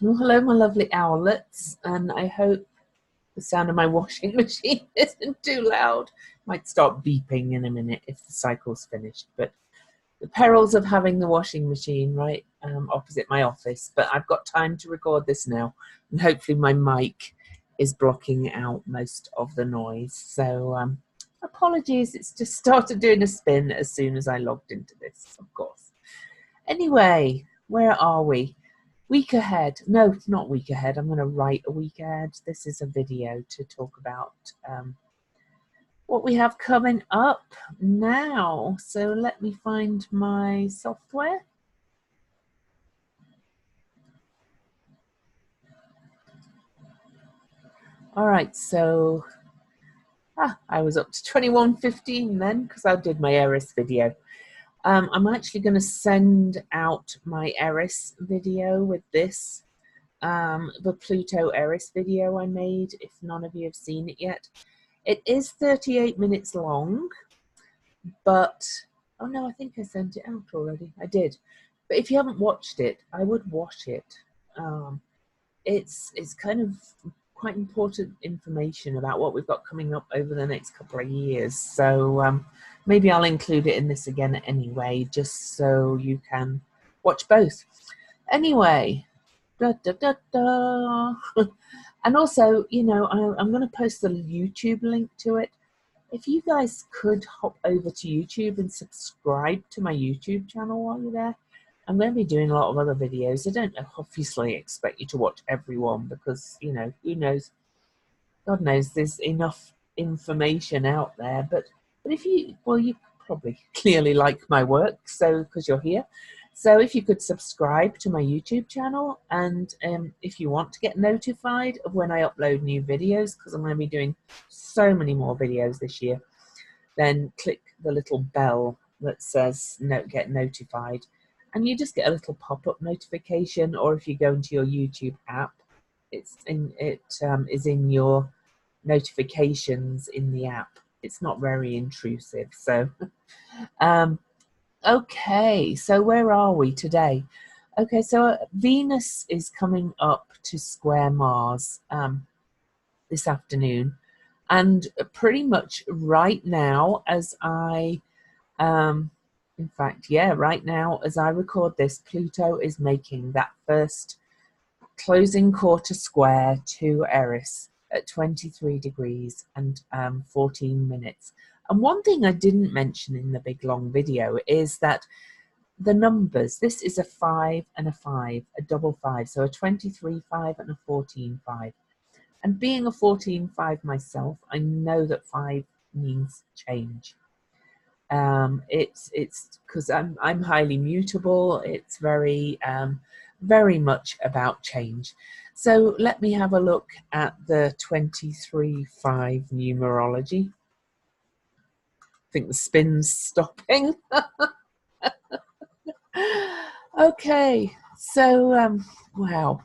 Well, hello, my lovely owlets, and I hope the sound of my washing machine isn't too loud. Might start beeping in a minute if the cycle's finished, but the perils of having the washing machine right opposite my office. But I've got time to record this now, and hopefully my mic is blocking out most of the noise. So apologies, it's just started doing a spin as soon as I logged into this, of course. Anyway, where are we? Week ahead. No, not week ahead. I'm going to write a week ahead. This is a video to talk about what we have coming up now. So let me find my software. All right, so I was up to 21:15 then because I did my Eris video. I'm actually going to send out my Eris video with this. The Pluto Eris video I made, if none of you have seen it yet. It is 38 minutes long, but, oh no, I think I sent it out already. I did. But if you haven't watched it, I would watch it. It's kind of quite important information about what we've got coming up over the next couple of years. So maybe I'll include it in this again anyway, just so you can watch both. Anyway, da, da, da, da. And also, you know, I'm going to post the YouTube link to it. If you guys could hop over to YouTube and subscribe to my YouTube channel while you're there. I'm going to be doing a lot of other videos. I don't obviously expect you to watch every one because, you know, who knows, God knows there's enough information out there. But if you, well, you probably clearly like my work, so because you're here. So if you could subscribe to my YouTube channel, and if you want to get notified of when I upload new videos, because I'm going to be doing so many more videos this year, then click the little bell that says get notified, and you just get a little pop-up notification. Or if you go into your YouTube app, it is in your notifications in the app. It's not very intrusive. So okay, so where are we today? Okay, so Venus is coming up to square Mars this afternoon, and pretty much right now as I in fact, yeah, right now as I record this, Pluto is making that first closing quarter square to Eris at 23 degrees and 14 minutes. And one thing I didn't mention in the big long video is that the numbers, this is a 5 and a 5, a double 5, so a 23 5 and a 14 5. And being a 14-5 myself, I know that 5 means change. It's because I'm highly mutable. It's very much about change. So let me have a look at the 23-5 numerology. I think the spin's stopping. Okay, so wow.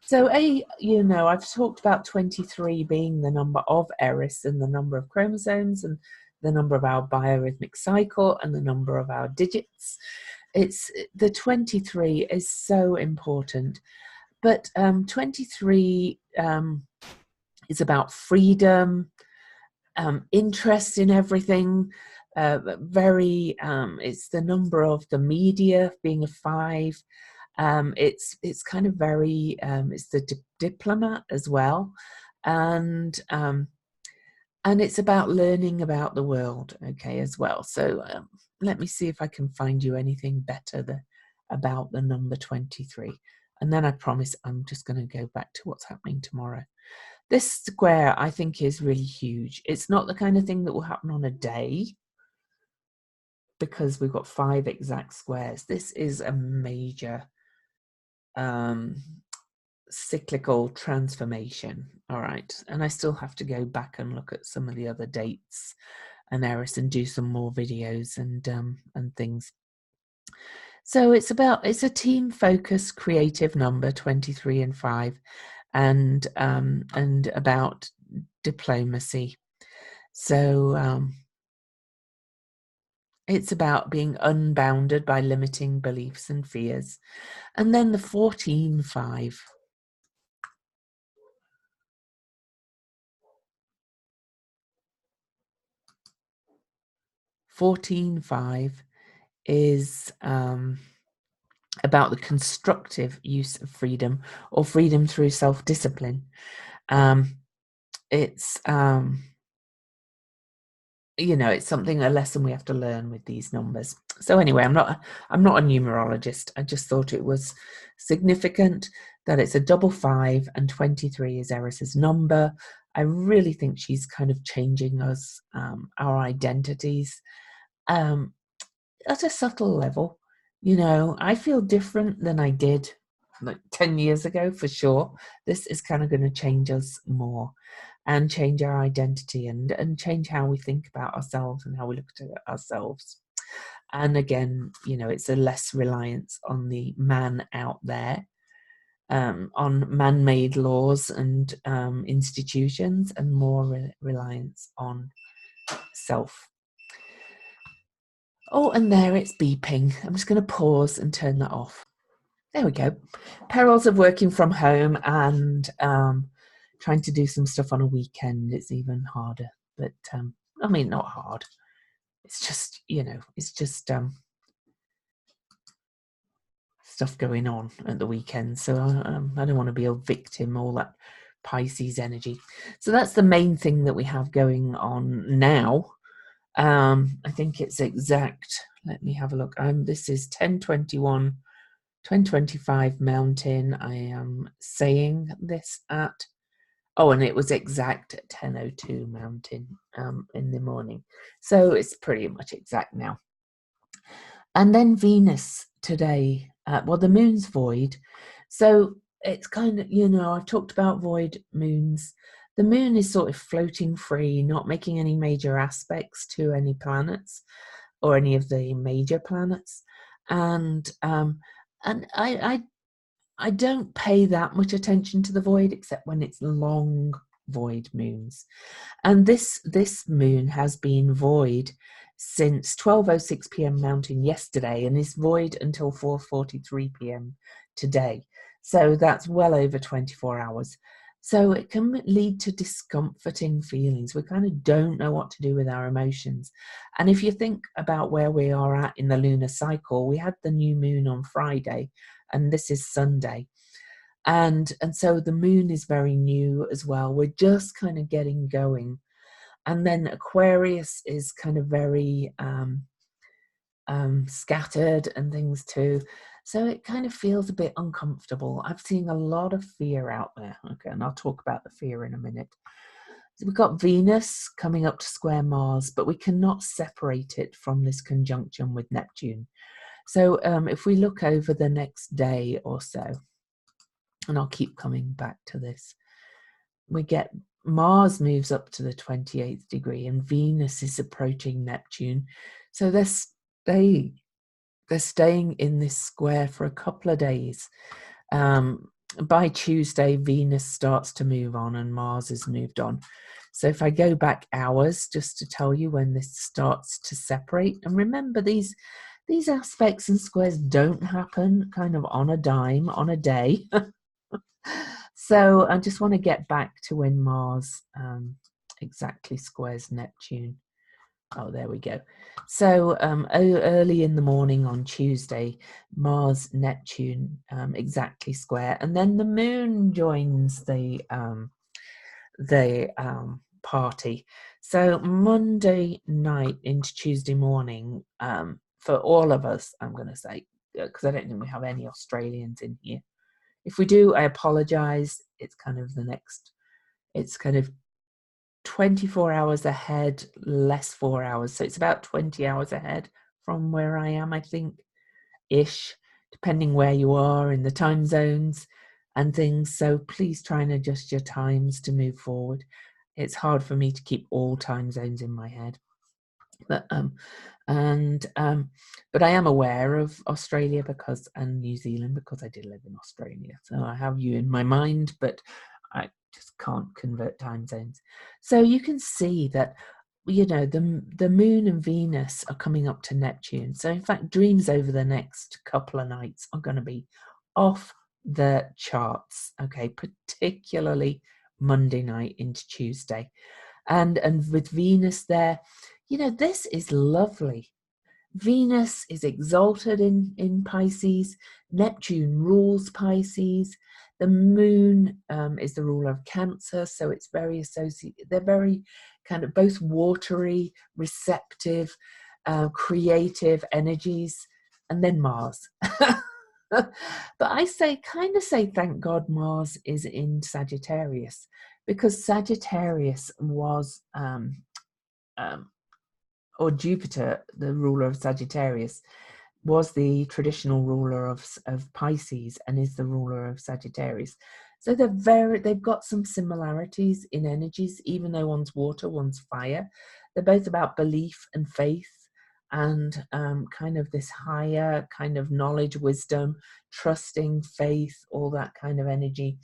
So you know, I've talked about 23 being the number of Eris and the number of chromosomes and the number of our biorhythmic cycle and the number of our digits. It's the 23 is so important, but 23 is about freedom, interest in everything. It's the number of the media being a 5. It's kind of very it's the diplomat as well, and it's about learning about the world, okay, as well. So let me see if I can find you anything better about the number 23, and then I promise I'm just going to go back to what's happening tomorrow. This square I think is really huge. It's not the kind of thing that will happen on a day, because we've got 5 exact squares. This is a major cyclical transformation. All right, and I still have to go back and look at some of the other dates and Eris and do some more videos and things. So it's a team focused creative number, 23 and 5, and about diplomacy. So It's about being unbounded by limiting beliefs and fears. And then the 14-5. 14-5 is about the constructive use of freedom, or freedom through self-discipline. It's it's something, a lesson we have to learn with these numbers. So anyway, I'm not a numerologist. I just thought it was significant that it's a double 5 and 23 is Eris's number. I really think she's kind of changing us, our identities, at a subtle level. I feel different than I did like 10 years ago, for sure. This is kind of going to change us more, and change our identity, and change how we think about ourselves and how we look at ourselves. And again, it's a less reliance on the man out there, on man-made laws and institutions, and more reliance on self. Oh, and there it's beeping. I'm just going to pause and turn that off. There we go. Perils of working from home and trying to do some stuff on a weekend. It's even harder. But I mean, not hard. It's just, stuff going on at the weekend. So I don't want to be a victim, all that Pisces energy. So that's the main thing that we have going on now. I think it's exact. Let me have a look. This is 10:21, 10:25 Mountain. I am saying this at, and it was exact at 10:02 Mountain in the morning. So it's pretty much exact now. And then Venus today, the moon's void. So it's kind of, I've talked about void moons. The moon is sort of floating free, not making any major aspects to any planets or any of the major planets. And I don't pay that much attention to the void, except when it's long void moons. And this moon has been void since 12:06 p.m. Mountain yesterday, and is void until 4:43 p.m. today. So that's well over 24 hours. So it can lead to discomforting feelings. We kind of don't know what to do with our emotions. And if you think about where we are at in the lunar cycle, we had the new moon on Friday, and this is Sunday. And so the moon is very new as well. We're just kind of getting going. And then Aquarius is kind of very scattered and things too. So it kind of feels a bit uncomfortable. I've seen a lot of fear out there. Okay, and I'll talk about the fear in a minute. So we've got Venus coming up to square Mars, but we cannot separate it from this conjunction with Neptune. So if we look over the next day or so, and I'll keep coming back to this, we get Mars moves up to the 28th degree and Venus is approaching Neptune. So they're staying in this square for a couple of days. By Tuesday, Venus starts to move on and Mars has moved on. So if I go back hours, just to tell you when this starts to separate, and remember these aspects and squares don't happen kind of on a dime, on a day. So I just want to get back to when Mars exactly squares Neptune. Oh, there we go. So early in the morning on Tuesday, Mars, Neptune exactly square, and then the moon joins the party. So Monday night into Tuesday morning, for all of us, I'm going to say, because I don't think we have any Australians in here. If we do, I apologize. It's kind of it's kind of 24 hours ahead, less 4 hours. So it's about 20 hours ahead from where I am, I think, ish, depending where you are in the time zones and things. So please try and adjust your times to move forward. It's hard for me to keep all time zones in my head. But but I am aware of Australia and New Zealand because I did live in Australia. So I have you in my mind, but I just can't convert time zones. So you can see that you know, the moon and Venus are coming up to Neptune. So in fact, dreams over the next couple of nights are going to be off the charts. Okay, particularly Monday night into Tuesday. And with Venus there, you know, this is lovely. Venus is exalted in Pisces. Neptune rules Pisces. The moon is the ruler of Cancer, so it's very associated. They're very kind of both watery, receptive, creative energies, and then Mars. But I kind of say, thank God Mars is in Sagittarius, because Sagittarius was or Jupiter, the ruler of Sagittarius, was the traditional ruler of Pisces and is the ruler of Sagittarius. So they've got some similarities in energies, even though one's water, one's fire. They're both about belief and faith and kind of this higher kind of knowledge, wisdom, trusting, faith, all that kind of energy.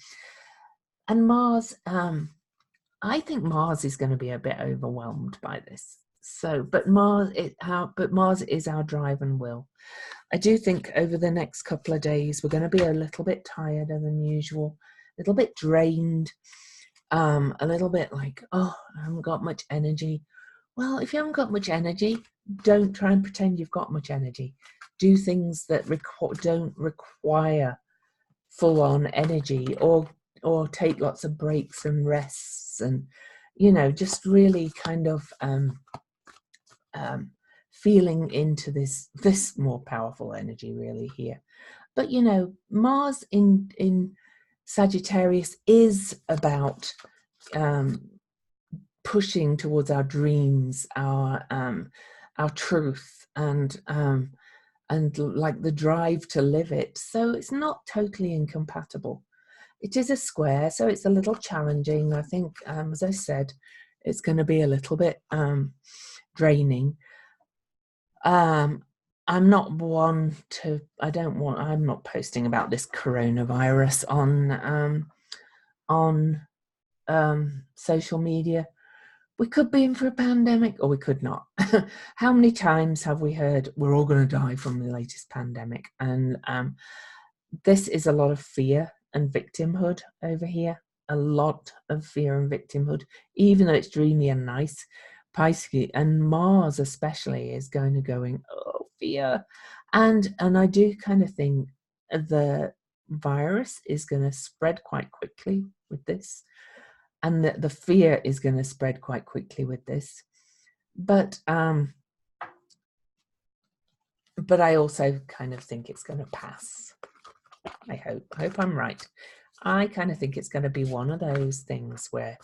And Mars, I think Mars is going to be a bit overwhelmed by this. So, but Mars is our drive and will. I do think over the next couple of days, we're going to be a little bit tireder than usual, a little bit drained, a little bit like, oh, I haven't got much energy. Well, if you haven't got much energy, don't try and pretend you've got much energy. Do things that don't require full-on energy, or take lots of breaks and rests, and, you know, just really kind of feeling into this more powerful energy really here. But, you know, Mars in Sagittarius is about pushing towards our dreams, our truth, and like the drive to live it. So it's not totally incompatible. It is a square, so it's a little challenging. I think, as I said, it's going to be a little bit draining. I'm not one to, I'm not posting about this coronavirus on social media. We could be in for a pandemic, or we could not. How many times have we heard we're all going to die from the latest pandemic? And this is a lot of fear and victimhood over here. A lot of fear and victimhood, even though it's dreamy and nice. Pisces and Mars especially is going, oh, fear. And I do kind of think the virus is going to spread quite quickly with this. And the fear is going to spread quite quickly with this. But I also kind of think it's going to pass. I hope I'm right. I kind of think it's going to be one of those things where,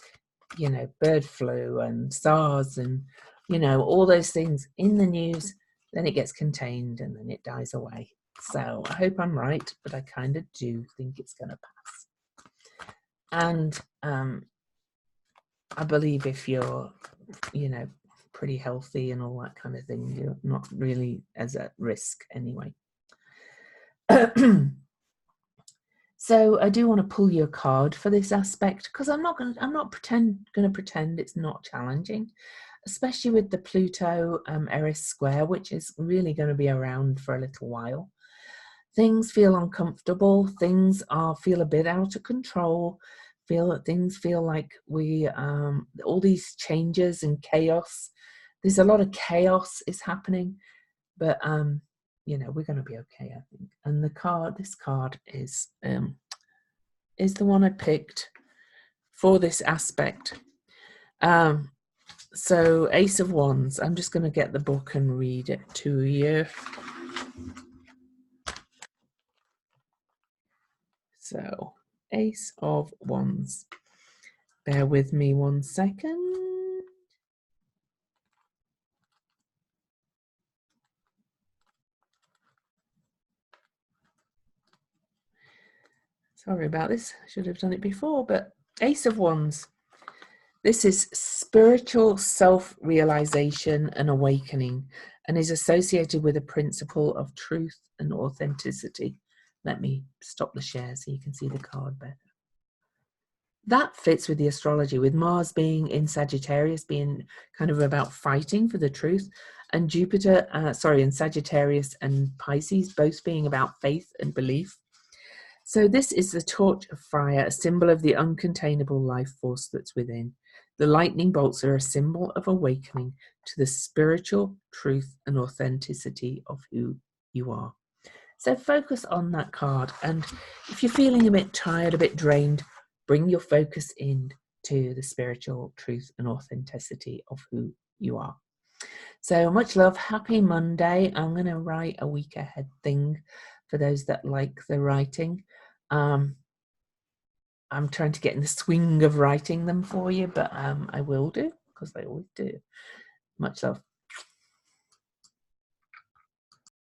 you know, bird flu and SARS and, you know, all those things in the news, then it gets contained and then it dies away. So I hope I'm right, but I kind of do think it's going to pass. And I believe if you're, you know, pretty healthy and all that kind of thing, you're not really as at risk anyway. So I do want to pull you a card for this aspect, because I'm not going to pretend it's not challenging, especially with the Pluto Eris square, which is really going to be around for a little while. Things feel uncomfortable. Things feel a bit out of control. Things feel like we all these changes and chaos. There's a lot of chaos is happening, but you know, we're going to be okay, I think. And this card is the one I picked for this aspect. So Ace of Wands. I'm just going to get the book and read it to you. So Ace of Wands. Bear with me 1 second. Sorry about this. I should have done it before, but Ace of Wands. This is spiritual self-realization and awakening, and is associated with a principle of truth and authenticity. Let me stop the share so you can see the card better. that fits with the astrology, with Mars being in Sagittarius, being kind of about fighting for the truth, and Jupiter, in Sagittarius and Pisces, both being about faith and belief. So this is the torch of fire, a symbol of the uncontainable life force that's within. The lightning bolts are a symbol of awakening to the spiritual truth and authenticity of who you are. So focus on that card. And if you're feeling a bit tired, a bit drained, bring your focus in to the spiritual truth and authenticity of who you are. So much love. Happy Monday. I'm going to write a week ahead thing for those that like the writing. I'm trying to get in the swing of writing them for you, but I will do, because I always do. Much love.